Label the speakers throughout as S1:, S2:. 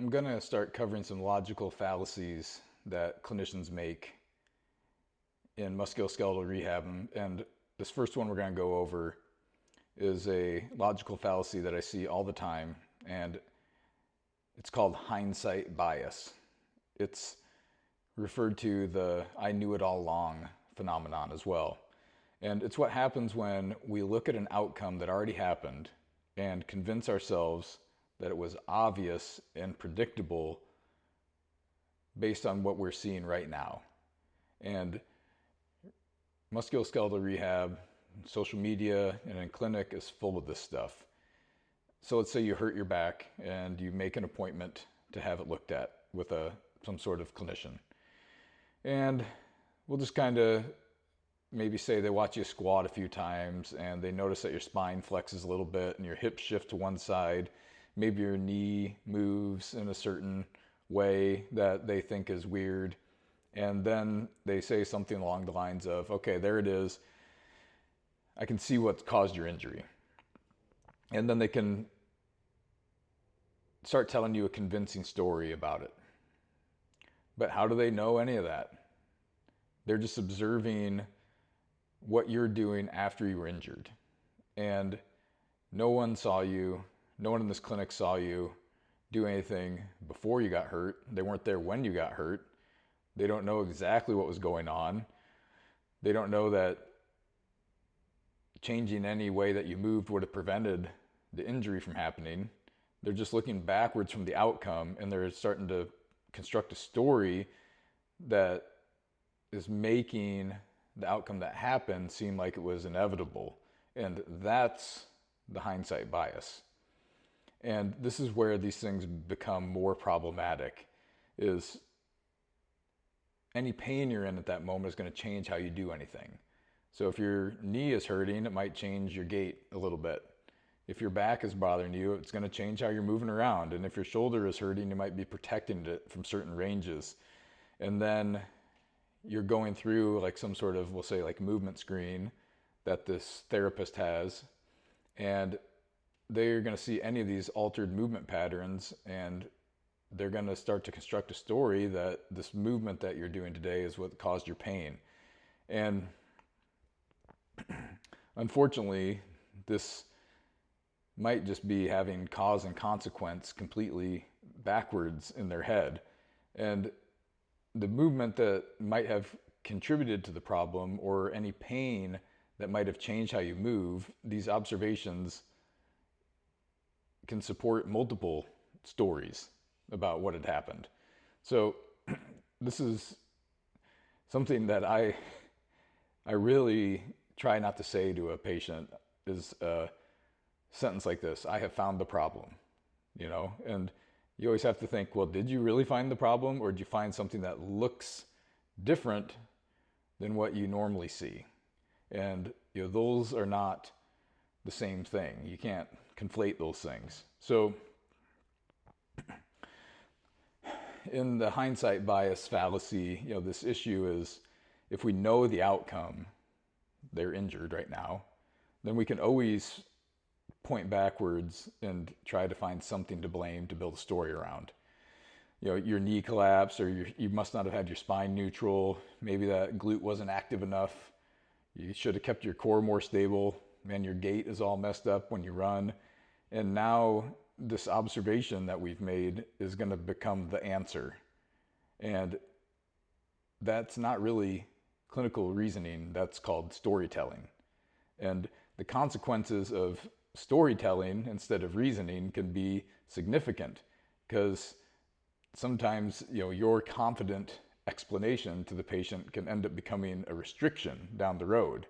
S1: I'm going to start covering some logical fallacies that clinicians make in musculoskeletal rehab. And this first one we're going to go over is a logical fallacy that I see all the time, and it's called hindsight bias. It's referred to the I knew it all along phenomenon as well. And it's what happens when we look at an outcome that already happened and convince ourselves that it was obvious and predictable based on what we're seeing right now. And musculoskeletal rehab, social media, and in clinic is full of this stuff. So let's say you hurt your back and you make an appointment to have it looked at with some sort of clinician. And we'll just kind of maybe say they watch you squat a few times and they notice that your spine flexes a little bit and your hips shift to one side. Maybe your knee moves in a certain way that they think is weird. And then they say something along the lines of, okay, there it is. I can see what's caused your injury. And then they can start telling you a convincing story about it. But how do they know any of that? They're just observing what you're doing after you were injured. And no one saw you, no one in this clinic saw you do anything before you got hurt. They weren't there when you got hurt. They don't know exactly what was going on. They don't know that changing any way that you moved would have prevented the injury from happening. They're just looking backwards from the outcome, and they're starting to construct a story that is making the outcome that happened seem like it was inevitable. And that's the hindsight bias. And this is where these things become more problematic, is any pain you're in at that moment is going to change how you do anything. So if your knee is hurting, it might change your gait a little bit. If your back is bothering you, it's going to change how you're moving around. And if your shoulder is hurting, you might be protecting it from certain ranges. And then you're going through like some sort of, we'll say like movement screen that this therapist has, and they're going to see any of these altered movement patterns, and they're going to start to construct a story that this movement that you're doing today is what caused your pain. And unfortunately, this might just be having cause and consequence completely backwards in their head. And the movement that might have contributed to the problem, or any pain that might have changed how you move, these observations can support multiple stories about what had happened. So this is something that I really try not to say to a patient, is a sentence like this: I have found the problem, and you always have to think, well, did you really find the problem, or did you find something that looks different than what you normally see? And those are not the same thing. You can't conflate those things. So in the hindsight bias fallacy, this issue is, if we know the outcome, they're injured right now, then we can always point backwards and try to find something to blame to build a story around. Your knee collapsed, or you must not have had your spine neutral. Maybe that glute wasn't active enough. You should have kept your core more stable. Man, your gait is all messed up when you run. And now this observation that we've made is going to become the answer. And that's not really clinical reasoning. That's called storytelling. And the consequences of storytelling instead of reasoning can be significant, because sometimes your confident explanation to the patient can end up becoming a restriction down the road,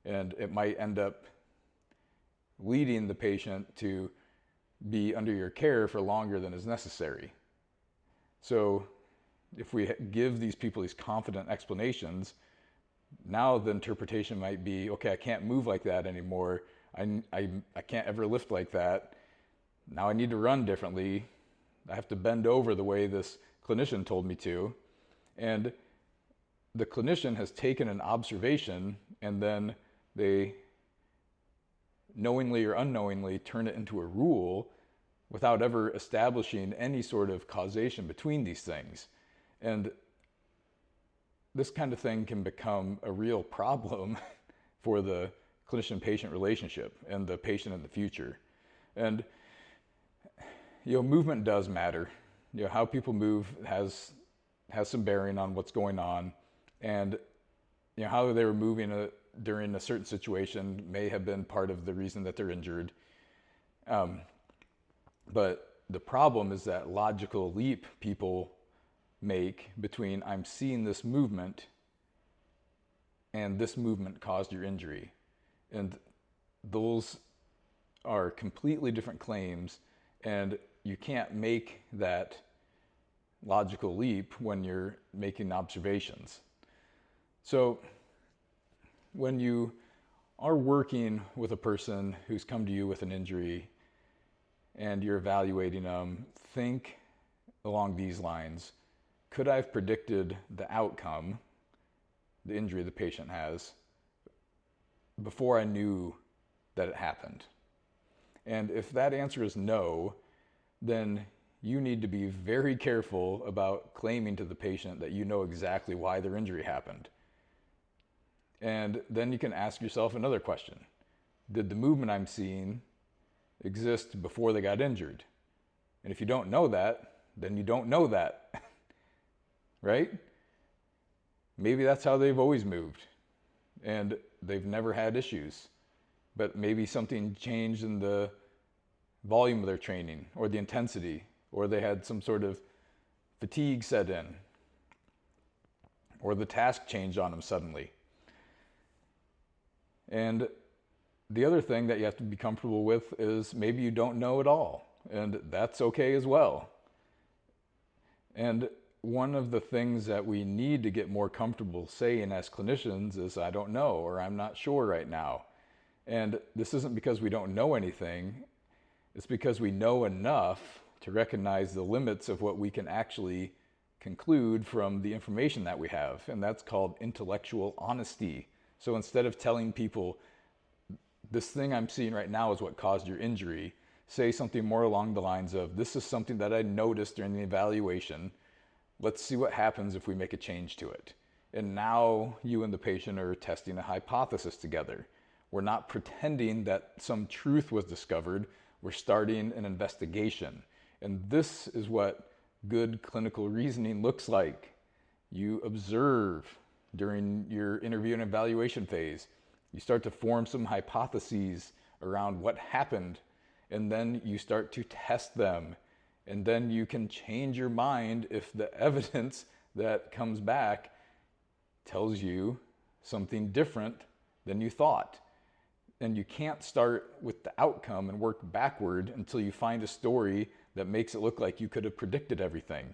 S1: and it might end up leading the patient to be under your care for longer than is necessary. So if we give these people these confident explanations, now the interpretation might be, okay, I can't move like that anymore. I can't ever lift like that. Now I need to run differently. I have to bend over the way this clinician told me to. And the clinician has taken an observation, and then they knowingly or unknowingly turn it into a rule without ever establishing any sort of causation between these things. And this kind of thing can become a real problem for the clinician-patient relationship and the patient in the future. And movement does matter. How people move has some bearing on what's going on, and how they were moving during a certain situation may have been part of the reason that they're injured. But the problem is that logical leap people make between I'm seeing this movement and this movement caused your injury. And those are completely different claims, and you can't make that logical leap when you're making observations. So when you are working with a person who's come to you with an injury and you're evaluating them, think along these lines. Could I have predicted the outcome, the injury the patient has, before I knew that it happened? And if that answer is no, then you need to be very careful about claiming to the patient that you know exactly why their injury happened. And then you can ask yourself another question. Did the movement I'm seeing exist before they got injured? And if you don't know that, then you don't know that. Right? Maybe that's how they've always moved and they've never had issues, but maybe something changed in the volume of their training or the intensity, or they had some sort of fatigue set in, or the task changed on them suddenly. And the other thing that you have to be comfortable with is maybe you don't know at all, and that's okay as well. And one of the things that we need to get more comfortable saying as clinicians is, I don't know, or I'm not sure right now. And this isn't because we don't know anything, it's because we know enough to recognize the limits of what we can actually conclude from the information that we have. And that's called intellectual honesty. So instead of telling people, this thing I'm seeing right now is what caused your injury, say something more along the lines of, this is something that I noticed during the evaluation. Let's see what happens if we make a change to it. And now you and the patient are testing a hypothesis together. We're not pretending that some truth was discovered. We're starting an investigation. And this is what good clinical reasoning looks like. You observe during your interview and evaluation phase. You start to form some hypotheses around what happened, and then you start to test them. And then you can change your mind if the evidence that comes back tells you something different than you thought. And you can't start with the outcome and work backward until you find a story that makes it look like you could have predicted everything.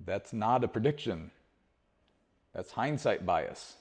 S1: That's not a prediction. That's hindsight bias.